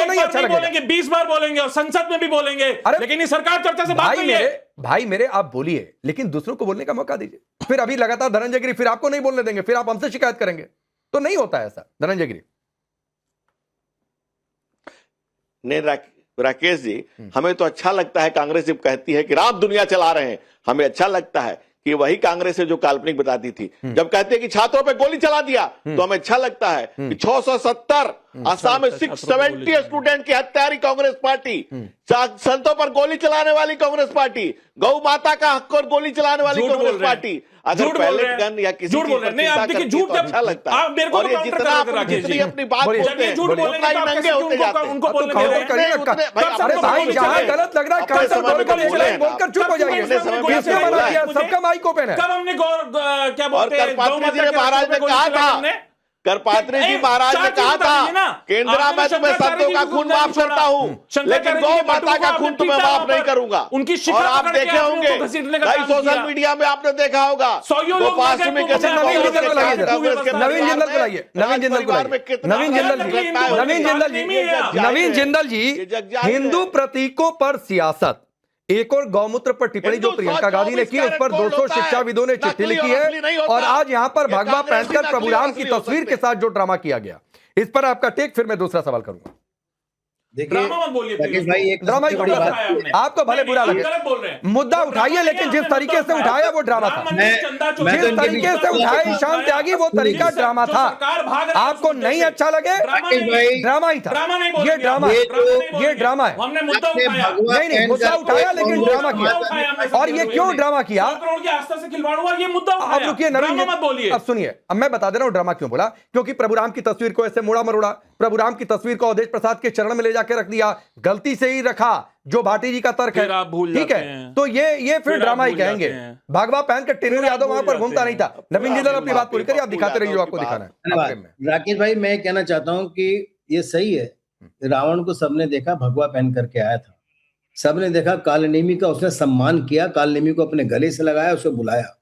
नहीं अच्छा लगेगा। 20 बार बोलेंगे और संसद में भी बोलेंगे, लेकिन ये सरकार चर्चा से बात नहीं है। भाई मेरे आप बोलिए, लेकिन दूसरों को बोलने का मौका दीजिए। फिर अभी लगातार धनंजय गिरी, फिर आपको नहीं बोलने देंगे, फिर आप हमसे शिकायत करेंगे, तो नहीं होता है ऐसा। धनंजय गिरी। नहीं राकेश जी, हमें तो अच्छा लगता है कांग्रेस जब कहती है कि राम दुनिया चला रहे हैं, हमें अच्छा लगता है कि वही कांग्रेस है जो काल्पनिक बताती थी। जब कहते हैं कि छात्रों पे गोली चला दिया, तो हमें अच्छा लगता है कि 670 असम में 670 स्टूडेंट की हत्या रही कांग्रेस पार्टी, संतों पर गोली चलाने वाली कांग्रेस पार्टी, गौ माता का हक पर गोली चलाने वाली कांग्रेस पार्टी। अगर पैलेट गन या किसी चीज पर चिंता करती है तो अच्छा लगता है। और ये जितना आप अपनी बात बोलते हैं उतना ही नंगे होते जाते हैं। अरे भाई जहां गलत लग रहा है बोलकर चुप हो जाइए। सबका माइक ओपन है। कब हमने क्या बोलते हैं, करपात्री जी महाराज ने कहा था, करपात्री जी महाराज ने कहा था, केंद्र मैं तुम्हें संतों का खून माफ करता हूँ, लेकिन गौ माता का खून तुम्हें माफ नहीं करूंगा। और आप देखे होंगे कई सोशल मीडिया में आपने देखा होगा, गोपाष्टमी के दिन नवीन जिंदल जी हिंदू प्रतीकों पर सियासत, एक और गौमूत्र पर टिप्पणी जो प्रियंका गांधी ने की, उस पर 200 शिक्षाविदों ने चिट्ठी लिखी है, और आज यहां पर भगवा पहनकर प्रभु राम की तस्वीर के साथ जो ड्रामा किया गया, इस पर आपका टेक, फिर मैं दूसरा सवाल करूंगा। देखिए ड्रामा मत बोलिए राकेश प्लीज। भाई, एक ड्रामा ही सबसे बड़ी बोला बात था। ये है। आपको भले बुरा नहीं, लगे, आप गलत बोल रहे हैं। मुद्दा उठाइए, लेकिन जिस तरीके से उठाया वो ड्रामा था। जिस तरीके से उठाए ईशान त्यागी, वो तरीका ड्रामा था। आपको नहीं अच्छा लगे, ड्रामा ही था। ये ड्रामा, ये ड्रामा है। हमने मुद्दा आपने उठाया। भगवा नहीं, पहन मुद्दा करके उठाया, लेकिन कांग्रेस ड्रामा किया। और ये क्यों ड्रामा किया? 100 करोड़ की आस्था से खिलवाड़ हुआ, ये मुद्दा अब उठाया। रुकिए नवीन ड्रामा जी, मत बोलिए। अब सुनिए, अब मैं बता दे रहा हूं ड्रामा क्यों बोला। क्योंकि प्रभुराम की तस्वीर को ऐसे मोड़ा मरोड़ा, प्रभुराम की तस्वीर को अवधेश प्रसाद के चरण में ले जाके रख दिया, गलती से ही रखा, जो भाटी जी का तर्क फिर आप भूल है, ठीक जाते है, हैं। तो ये फिर फिर ड्रामा आप ही भूल कहेंगे। जाते हैं। भगवा पहन के टेनियर फिर आप यादव वहां भूल पर घूमता जाते नहीं था। हैं। नवीन जी फिर जरा अपनी बात पूरी करिए, आप दिखाते रहिए जो आपको दिखाना है। धन्यवाद। राकेश भाई, मैं कहना चाहता हूं कि ये सही है, रावण को सबने देखा भगवा पहन करके आया था, सबने देखा कालनेमी का उसने सम्मान किया, कालनेमी को अपने गले से लगाया, उसे बुलाया।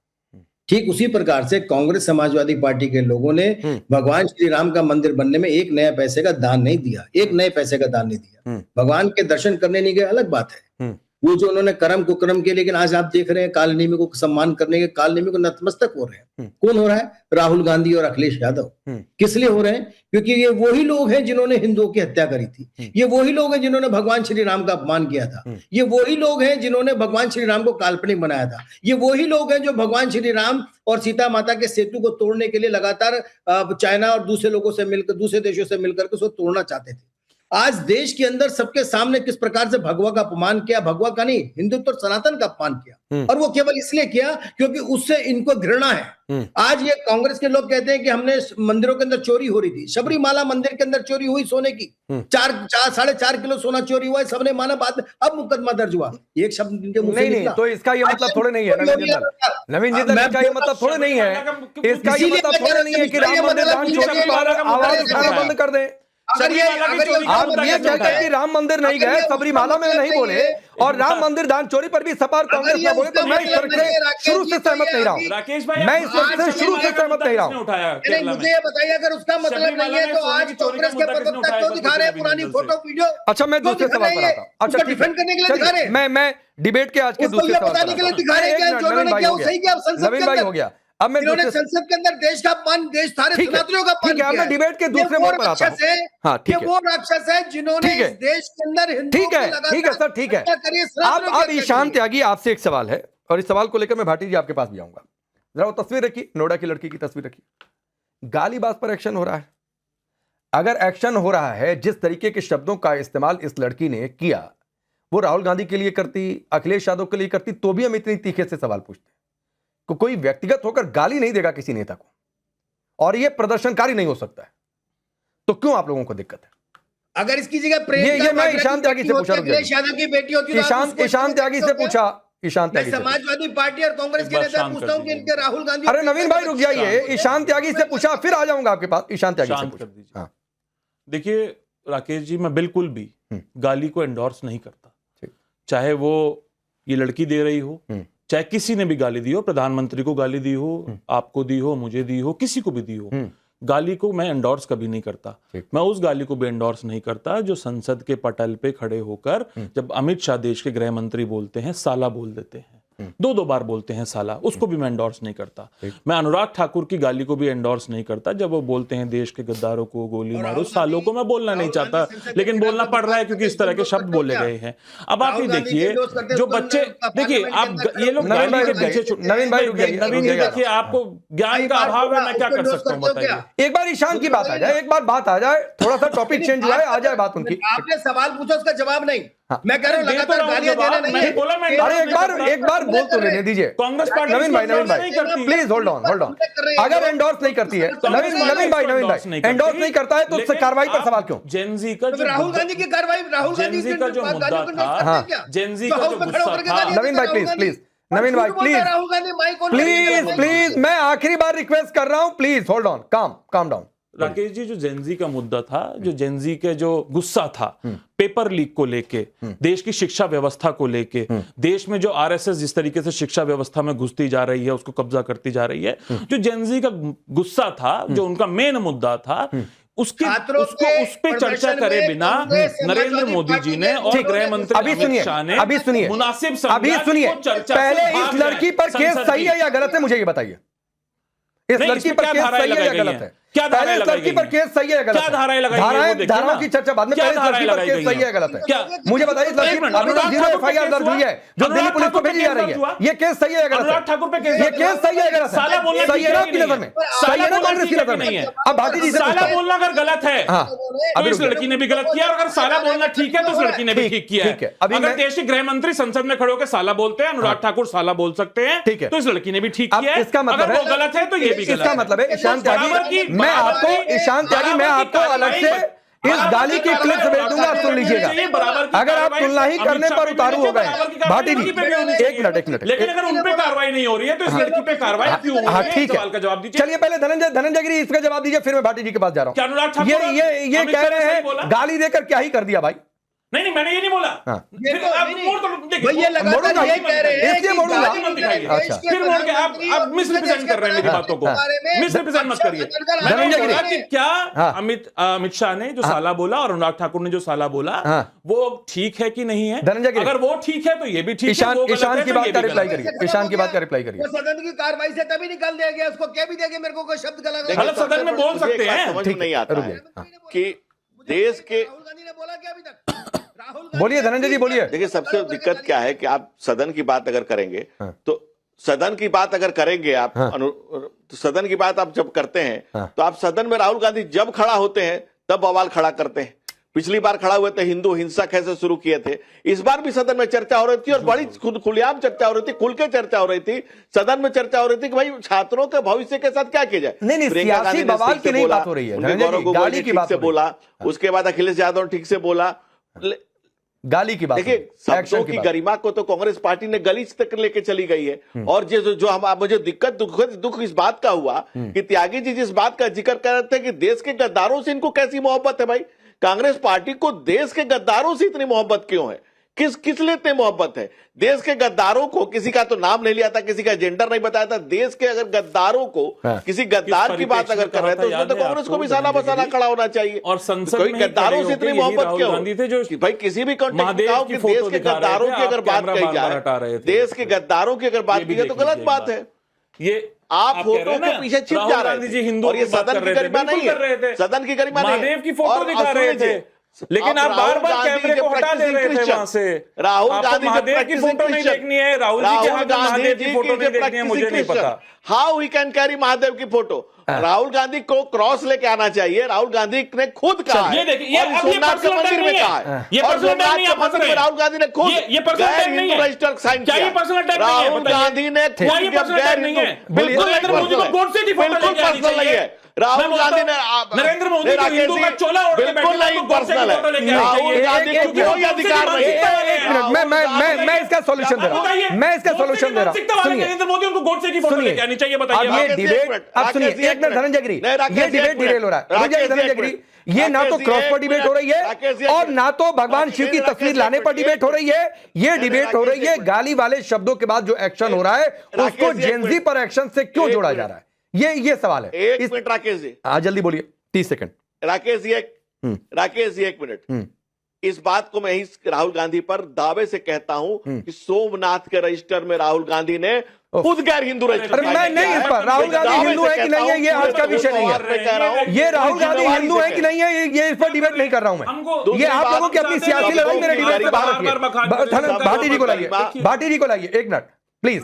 ठीक उसी प्रकार से कांग्रेस समाजवादी पार्टी के लोगों ने भगवान श्री राम का मंदिर बनने में एक नया पैसे का दान नहीं दिया, एक नए पैसे का दान नहीं दिया। भगवान के दर्शन करने नहीं गए, अलग बात है, वो जो उन्होंने कर्म कुकर्म किए, लेकिन आज आप देख रहे हैं कालनेमी को सम्मान करने के, कालनेमी को नतमस्तक हो रहे हैं। कौन हो रहा है? राहुल गांधी और अखिलेश यादव। किस लिए हो रहे हैं? क्योंकि ये वही लोग हैं जिन्होंने हिंदुओं की हत्या करी थी, ये वही लोग हैं जिन्होंने भगवान श्री राम का अपमान किया था, ये वही लोग हैं जिन्होंने भगवान श्री राम को काल्पनिक बनाया था, ये वही लोग हैं जो भगवान श्री राम और सीता माता के सेतु को तोड़ने के लिए लगातार चाइना और दूसरे लोगों से मिलकर, दूसरे देशों से मिलकर के उसको तोड़ना चाहते थे। आज देश के अंदर सबके सामने किस प्रकार से भगवा का अपमान किया, भगवा का नहीं, हिंदुत्व और सनातन का अपमान किया, और वो केवल इसलिए किया क्योंकि उससे इनको घृणा है। आज ये कांग्रेस के लोग कहते हैं कि हमने मंदिरों के अंदर चोरी हो रही थी, सबरीमाला मंदिर के अंदर चोरी हुई सोने की, 4.5 किलो सोना चोरी हुआ है, सबने माना, बाद अब मुकदमा दर्ज हुआ, एक शब्द इनके मुंह से नहीं, निकला। तो इसका ये मतलब थोड़े नहीं है नवीन जी, इसका ये मतलब थोड़े नहीं है, इसका ये मतलब थोड़े नहीं है कि राम मंदिर दान चोरी पर आवाज उठाना बंद कर दें। आप ये कहते हैं कि राम मंदिर नहीं गए, सबरीमाला में नहीं बोले, और राम मंदिर दान चोरी पर भी सपा और कांग्रेस ना बोले, तो मैं इस तरह से शुरू से सहमत नहीं रहा हूं। राकेश भाई, मैं इस वक्त से शुरू से सहमत नहीं रहा हूं। मुझे ये बताइए, अगर उसका मतलब नहीं है तो आज कांग्रेस के प्रवक्ता क्यों दिखा रहे हैं पुरानी फोटो वीडियो? अच्छा, मैं दूसरे सवाल पर आता हूं। अच्छा, ठीक डिफेंड करने के लिए दिखा रहे है, मैं डिबेट के आज के दूसरे सवाल बताने के लिए दिखा रहे हैं, जो उन्होंने किया वो सही किया। नवीन भाई हो गया, अब मैं इन्होंने संसद के अंदर देश का अपमान, देश सारे सनातनियों का अपमान किया है। मैं डिबेट के दूसरे मोड़ पर आता हूं। हाँ, ठीक है, वो राक्षस है जिन्होंने इस देश के अंदर हिंदुओं ठीक है सर, ठीक है। अब ईशान त्यागी, आपसे एक सवाल है, और इस सवाल को लेकर मैं भाटी जी आपके पास भी आऊंगा। जरा वो तस्वीर रखिए, नोएडा की लड़की की तस्वीर रखिए। गालीबाज पर एक्शन हो रहा है। अगर एक्शन हो रहा है, जिस तरीके के शब्दों का इस्तेमाल इस लड़की ने किया, वो राहुल गांधी के लिए करती, अखिलेश यादव के लिए करती, तो भी हम इतनी तीखे से सवाल पूछते हैं। कोई व्यक्तिगत होकर गाली नहीं देगा किसी नेता को, और ये प्रदर्शनकारी नहीं हो सकता है, तो क्यों आप लोगों को दिक्कत है? अगर इसकी जगह ये मैं ईशान त्यागी से पूछा, अखिलेश यादव की बेटी होती, ईशान त्यागी से पूछा, ईशान त्यागी से समाजवादी पार्टी और कांग्रेस के नेता पूछता हूं कि इनके राहुल गांधी। अरे नवीन भाई रुक जाइए, ईशान त्यागी से पूछा, फिर आ जाऊंगा आपके पास। ईशान त्यागी से पूछा। हाँ, देखिए राकेश जी, मैं बिल्कुल भी गाली को एंडोर्स नहीं करता, चाहे वो ये लड़की दे रही हो, चाहे किसी ने भी गाली दी हो, प्रधानमंत्री को गाली दी हो, आपको दी हो, मुझे दी हो, किसी को भी दी हो, गाली को मैं एंडोर्स कभी नहीं करता। मैं उस गाली को भी एंडोर्स नहीं करता जो संसद के पटल पे खड़े होकर जब अमित शाह देश के गृह मंत्री बोलते हैं, साला बोल देते हैं, 2 बार बोलते हैं साला, उसको भी मैं एंडोर्स नहीं करता। मैं अनुराग ठाकुर की गाली को भी एंडोर्स नहीं करता जब वो बोलते हैं देश के गद्दारों को गोली मारो, सालों को मैं बोलना नहीं चाहता, लेकिन बोलना पड़ रहा है क्योंकि इस तरह के शब्द बोले गए हैं। अब आप ही देखिए, जो बच्चे, देखिए आप ये लोग गाली के पीछे, नवीन भाई रुक जाइए, नवीन जी देखिए, आपको ज्ञान का अभाव है, मैं क्या कर सकता हूँ बताइए। एक बार ईशान की बात आ जाए, एक बार बात आ जाए, थोड़ा सा टॉपिक चेंज हुआ है, आ जाए बात उनकी। आपने सवाल पूछा, उसका जवाब नहीं। मैं कह रहा हूं लगातार गालियां देना नहीं है। अरे एक बार बोल तो लेने दीजिए। कांग्रेस पार्टी नवीन भाई प्लीज होल्ड ऑन। अगर एंडोर्स नहीं करती है, नवीन भाई एंडोर्स नहीं करता है, तो उससे कार्रवाई पर सवाल क्यों? जेनजी का जो राहुल गांधी की कार्रवाई, राहुल गांधी का जो मुद्दा था, जेनजी का जो गुस्सा था, नवीन भाई प्लीज, नवीन भाई प्लीज, मैं आखिरी बार रिक्वेस्ट कर रहा हूं, please hold on, calm down. Rakesh ji, जो जेनजी का मुद्दा था, जो जेनजी के जो गुस्सा था पेपर लीक को लेके, देश की शिक्षा व्यवस्था को लेके, देश में जो आरएसएस जिस तरीके से शिक्षा व्यवस्था में घुसती जा रही है, उसको कब्जा करती जा रही है, जो जेनजी का गुस्सा था, जो उनका मेन मुद्दा था, उस पे चर्चा करे बिना नरेंद्र मोदी जी ने और गृह मंत्री अमित शाह ने मुनासिब पहले इस लड़की पर केस सही है या गलत है, मुझे ये बताइए। इस लड़की पर केस सही है या गलत है? क्या धाराएं पहले इस लगाई लड़की गई पर हैं? केस सही है गलत क्या धाराएं लगाई गई हैं, वो देखिए धाराओं ना। की चर्चा बाद में, क्या पहले इस लड़की धाराएं पर लगाई केस गई सही है हैं? गलत है? क्या मुझे बताइए, इस लड़की एक मिनट, अभी तो अनुराग 0 ठाकुर पे एफआईआर केस दर्ज हुई हुआ? है जो दिल्ली अनुराग पुलिस को ठाकुर पे भेजी जा केस रही दर्ज हुआ? है, ये केस सही है गलत अनुराग ठाकुर पे केस है? ये दर्ज केस सही है गलत है? साला बोलना सही ठीक है ना है आपकी कि नजर नहीं में? है? सही है ना साला कांग्रेस की बोलना नजर ठीक है कि में? नहीं है? अब भाटी जी से साला पूछता हूं। बोलना अगर गलत है हाँ, तो अभी इस रुकिए। लड़की ने भी गलत किया, और अगर साला बोलना ठीक है तो इस लड़की ने भी ठीक किया ठीक है। अभी अगर मैं- देश के गृह मंत्री संसद में खड़े होकर साला बोलते हैं, अनुराग ठाकुर साला बोल सकते हैं, ठीक है। तो इस लड़की ने भी ठीक अब किया है। इसका मतलब अगर है, वो गलत है तो ये भी गलत इसका मतलब है ईशान त्यागी, मैं आपको ईशान त्यागी, मैं आपको अलग से इस गाली की क्लिप्स भेज दूंगा, आप सुन लीजिएगा। अगर आप तुलना ही करने पर उतारू हो गए भाटी जी, एक मिनट, लेकिन अगर उन पे कार्रवाई नहीं हो रही है तो इस लड़की पे कार्रवाई क्यों हो हाँ रही है? ठीक सवाल का जवाब है। दीजिए। चलिए पहले धनंजय गिरी इसका जवाब दीजिए, फिर मैं भाटी जी के पास जा रहा क्या अनुराग हूँ। ठाकुर ये अमित कह शाह ने रहे सही हैं बोला? गाली देकर क्या ही कर दिया भाई। नहीं, मैं ये नहीं बोला। हाँ। फिर आप मोड़ तो देखिए, भैया लगातार मोड़ूंगा, ये कह रहे हैं इसलिए कि मोड़ूंगा। गाली मत दिखाइए। अच्छा। फिर मोड़ के आप मिसरिप्रेजेंट कर रहे हैं मेरी बातों को। मिसरिप्रेजेंट मत करिए। मैंने धनंजय बोला गिरी। कि क्या हाँ। अमित शाह ने जो साला बोला और अनुराग ठाकुर ने जो साला बोला, हाँ। वो ठीक है कि नहीं है? धनंजय गिरी। अगर वो ठीक है तो ये भी ठीक है, ईशान वो गलत ईशान है की तो बात ये का भी रिप्लाई गलत है। करिए, ईशान की बात का रिप्लाई करिए। वो सदन की कार्रवाई से तभी निकाल दिया गया, उसको कह भी दिया गया मेरे को कोई शब्द गलत देखिए, गलत सदन में बोल मुझे एक सकते बात हैं। समझ में ठीक है, नहीं आता रुकिए। है हाँ। कि देश के राहुल गांधी ने बोला क्या अभी तक? राहुल गांधी बोलिए धनंजय जी, बोलिए। देखिए, सबसे दिक्कत क्या है कि आप सदन की बात अगर करेंगे तो सदन की बात अगर करेंगे आप तो सदन की बात आप जब करते हैं तो आप सदन में राहुल गांधी जब खड़ा होते हैं तब बवाल खड़ा करते हैं। पिछली बार खड़ा हुए थे, हिंदू हिंसा कैसे शुरू किए थे, इस बार भी सदन में चर्चा हो रही थी और बड़ी खुलेआम चर्चा हो रही थी, खुल के चर्चा हो रही थी, सदन में चर्चा हो रही थी कि भाई छात्रों के भविष्य के साथ क्या किया जाए। नहीं, प्रियंका सियासी गांधी ने बवाल ठीक की से नहीं बोला, बात हो रही है, उनके धनंजय गौरव जी, गोगोई गाली ने की ठीक बात से हो रही है। बोला, उसके बाद अखिलेश यादव ने ठीक से बोला। गाली की बात। देखिए, शब्दों एक्शन की बात। गरिमा को तो कांग्रेस पार्टी ने गलीच तक लेके चली गई है। और जो हम मुझे दिक्कत दुख इस बात का हुआ कि त्यागी जी जिस बात का जिक्र कर रहे थे कि देश के गद्दारों से इनको कैसी मोहब्बत है। भाई, कांग्रेस पार्टी को देश के गद्दारों से इतनी मोहब्बत क्यों है? किस लिए इतनी मोहब्बत है? देश के गद्दारों को, किसी का तो नाम नहीं लिया था, किसी का जेंडर नहीं बताया था, देश के अगर गद्दारों को किसी गद्दार की बात अगर कर रहे हैं तो उसमें तो कांग्रेस को भी साला बसाला खड़ा होना चाहिए। और संसद कोई में ही गद्दारों खड़े से इतनी होके यही मोहब्बत राहुल क्यों? गांधी थे जो कि भाई किसी भी कॉन्टेक्स्ट में महादेव कहो की कि फोटो देश के दिखा रहे गद्दारों थे, की अगर आप बात कैमरा कही बार-बार हटा रहे जाए, थे। देश के गद्दारों की अगर बात ये भी की जाए तो देख गलत लीजिए बात एक है। ये आप कह फोटो रहे हैं के ना, पीछे छिप राहुल जा रहे गांधी जी हैं हिंदू और ये की बात सदन कर की रहे थे, गरिमा बिल्कुल नहीं कर रहे थे। है, सदन की गरिमा नहीं है। महादेव की फोटो और दिखा सुन रहे लीजिए, थे, लेकिन आप राहुल बार-बार गांधी कैमरे के को हटा दे practicing रहे थे Christian, वहां से। राहुल आपको गांधी महादेव की फोटो नहीं देखनी है, राहुल जी के हाथ में महादेव की फोटो नहीं देखनी है, मुझे नहीं पता। How he can carry Mahadev की फोटो? राहुल गांधी को क्रॉस लेके आना चाहिए। राहुल गांधी ने खुद कहा है। ये देखिए, ये और अब ये सोमनाथ के पर्सनल मंदिर अटैक में नहीं कहा है। है। ये और पर्सनल अटैक सोमनाथ नहीं के है, मंदिर में आप राहुल गांधी ने खुद ये पर्सनल गैर अटैक नहीं हिंदू है। रजिस्टर साइन क्या किया। ये पर्सनल अटैक नहीं है? राहुल बताइए। गांधी ने खुद क्या ये जब पर्सनल गैर अटैक नहीं हिंदू है? बिल्कुल नरेंद्र मोदी को गोडसे की फोटो बिल्कुल लेके आनी पर्सनल नहीं चाहिए। है। राहुल गांधी ने नरेंद्र मोदी को राकेश हिंदू जी, का चोला ओढ़ के बिल्कुल बैठे नहीं तो गोडसे की पर्सनल फोटो है। लेके आनी राहुल चाहिए। गांधी को कोई अधिकार नहीं है। मैं इसका सॉल्यूशन दे रहा हूं, मैं इसका सॉल्यूशन दे रहा हूं। सुनिए, नरेंद्र मोदी उनको गोडसे की फोटो सुनिए। लेके आनी चाहिए, अब बताइए ये आप। डिबेट, अब सुनिए एक मिनट धनंजय गिरी, ये डिबेट डिरेल हो रहा है। धनंजय गिरी, ये ना तो क्रॉस पर डिबेट हो रही है और ना तो भगवान शिव की तस्वीर लाने पर डिबेट हो रही है। ये डिबेट हो रही है गाली वाले शब्दों के बाद जो एक्शन हो रहा है उसको जेनजी पर एक्शन से क्यों जोड़ा जा रहा है, ये सवाल है। एक मिनट राकेश जी, हाँ जल्दी बोलिए, 30 सेकंड। राकेश जी एक मिनट। इस बात को मैं ही राहुल गांधी पर दावे से कहता हूं कि सोमनाथ के रजिस्टर में राहुल गांधी ने खुद गैर हिंदू रजिस्टर अरे मैं नहीं, इस पर राहुल गांधी हिंदू है कि नहीं है ये आज का विषय नहीं है। ये राहुल गांधी हिंदू है कि नहीं है ये इस पर डिबेट नहीं कर रहा हूं मैं। ये आप लोगों की अपनी सियासी लड़ाई मेरे डिबेट से बाहर रखिए। भाटी जी को लाइए, भाटी जी को लाइए, एक मिनट प्लीज।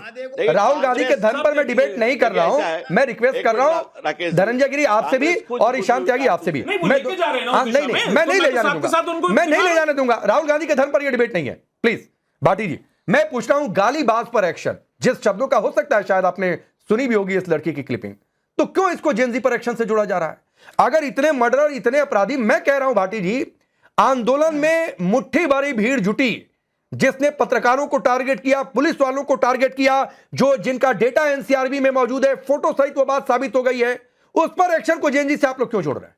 राहुल गांधी के धर्म पर मैं डिबेट नहीं कर रहा हूं, मैं रिक्वेस्ट कर रहा हूं धनंजय गिरी आपसे भी और ईशान त्यागी आपसे भी। मैं नहीं, मैं नहीं ले जाने दूंगा, मैं नहीं ले जाने दूंगा। राहुल गांधी के धर्म पर यह डिबेट नहीं है, प्लीज। भाटी जी, मैं पूछ रहा हूं गालीबाज पर एक्शन, जिस शब्दों का हो सकता है शायद आपने सुनी भी होगी इस लड़की की क्लिपिंग, तो क्यों इसको जेनजी पर एक्शन से जोड़ा जा रहा है? अगर इतने मर्डर, इतने अपराधी, मैं कह रहा हूं भाटी जी, आंदोलन में मुट्ठी भरी भीड़ जुटी, जिसने पत्रकारों को टारगेट किया, पुलिस वालों को टारगेट किया, जो जिनका डेटा एनसीआरबी में मौजूद है, फोटो सहित वो बात साबित हो गई है, उस पर एक्शन को जेनजी से आप लोग क्यों जोड़ रहे हैं?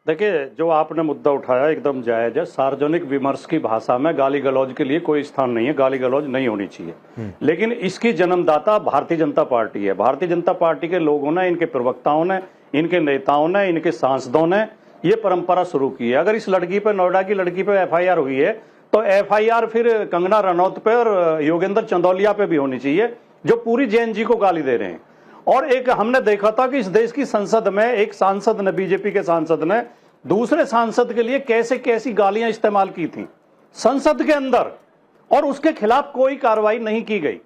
देखिए, जो आपने मुद्दा उठाया एकदम जायज है। सार्वजनिक विमर्श की भाषा में गाली गलौज के लिए कोई स्थान नहीं है, गाली गलौज नहीं होनी चाहिए। लेकिन इसकी जन्मदाता भारतीय जनता पार्टी है। भारतीय जनता पार्टी के लोगों ने, इनके प्रवक्ताओं ने, इनके नेताओं ने, इनके सांसदों ने ये परंपरा शुरू की है। अगर इस लड़की पे, नोएडा की लड़की पे एफआईआर हुई है तो एफआईआर फिर कंगना रनौत पे और योगेंद्र चंदौलिया पे भी होनी चाहिए, जो पूरी जेएनजी को गाली दे रहे हैं। और एक हमने देखा था कि इस देश की संसद में एक सांसद ने, बीजेपी के सांसद ने दूसरे सांसद के लिए कैसे कैसी गालियां इस्तेमाल की थी संसद के अंदर, और उसके खिलाफ कोई कार्रवाई नहीं की गई।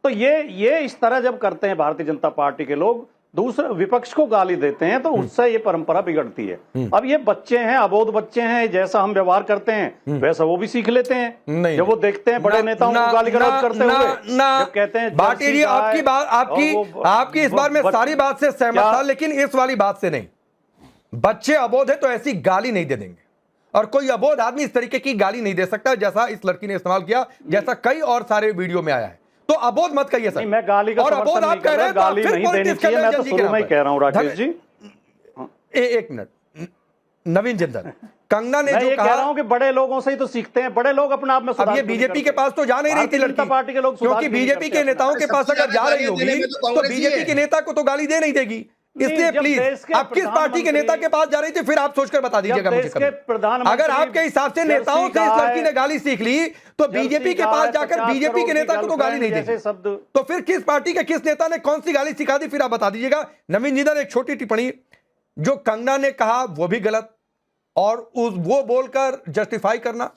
तो ये इस तरह जब करते हैं भारतीय जनता पार्टी के लोग, दूसरे विपक्ष को गाली देते हैं, तो उससे ये परंपरा बिगड़ती है। अब ये बच्चे हैं, अबोध बच्चे हैं, जैसा हम व्यवहार करते हैं वैसा वो भी सीख लेते हैं। जब वो देखते हैं बड़े नेताओं को गाली गलौज करते हुए, जब कहते हैं भाटी जी आपकी बात, आपकी इस बार में सारी बात से सहमत था, लेकिन इस वाली बात से नहीं। बच्चे अबोध है तो ऐसी गाली नहीं दे देंगे, और कोई अबोध आदमी इस तरीके की गाली नहीं दे सकता जैसा इस लड़की ने इस्तेमाल किया, जैसा कई और सारे वीडियो में आया है। तो अबोध मत कहिए सर। मैं गाली का और अबोध आप कह रहे हैं, गाली नहीं देनी चाहिए, मैं तो शुरू में ही कह रहा हूं राकेश जी। एक मिनट, नवीन जिंदल, कंगना ने मैं जो ये कहा, कह रहा हूं कि बड़े लोगों से ही तो सीखते हैं, बड़े लोग अपने आप में अब सुधार ये क्यों नहीं बीजेपी के करते? पास तो जा नहीं रही थी भारतीय जनता लड़की, पार्टी के लोग सुधार क्योंकि क्यों नहीं बीजेपी करते के नेताओं के पास अगर जा रही होगी तो तो कांग्रेस ही बीजेपी है। के नेता को तो गाली दे नहीं देगी। इसलिए जब प्लीज देश के आप किस पार्टी के नेता के पास जा रही थी, फिर आप सोचकर बता दीजिएगा मुझे देश के कभी। प्रधानमंत्री अगर आपके हिसाब से नेताओं से इस लड़की ने गाली सीख ली, तो बीजेपी के पास जाकर बीजेपी के नेता को तो गाली नहीं देगी, तो फिर किस पार्टी के किस नेता ने कौन सी गाली सिखा दी, फिर आप बता दीजिएगा। नवीन जिंदल, एक छोटी टिप्पणी, जो कंगना ने कहा वो भी गलत, और वो बोलकर जस्टिफाई करना।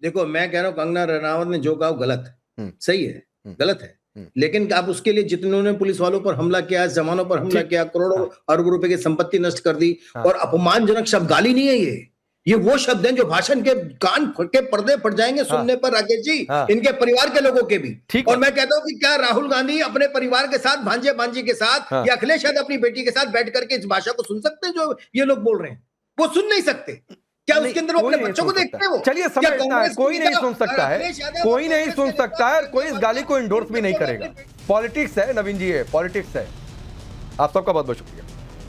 देखो, मैं कह रहा हूं कंगना रनावत ने जो कहा वो गलत है, सही है, गलत है, लेकिन आप उसके लिए जितनों ने पुलिस वालों पर हमला किया, जवानों पर हमला किया, करोड़ों अरबों रुपए की संपत्ति नष्ट कर दी, और अपमानजनक शब्द, गाली नहीं है ये वो शब्द हैं जो भाषण के कान के पर्दे फट जाएंगे सुनने पर राकेश जी, इनके परिवार के लोगों के भी। और मैं कहता हूं कि क्या राहुल गांधी अपने परिवार के साथ, भांजे भांजी के साथ, या अखिलेश यादव अपनी बेटी के साथ बैठ करके इस भाषा को सुन सकते हैं जो ये लोग बोल रहे हैं? वो सुन नहीं सकते क्या? उसके अंदर वो अपने बच्चों को देखते हैं? वो चलिए समझता है, कोई नहीं सुन सकता है, कोई नहीं सुन सकता है, और कोई इस गाली को इंडोर्स भी नहीं करेगा। पॉलिटिक्स है नवीन जी, ये पॉलिटिक्स है। आप सबका बहुत बहुत शुक्रिया।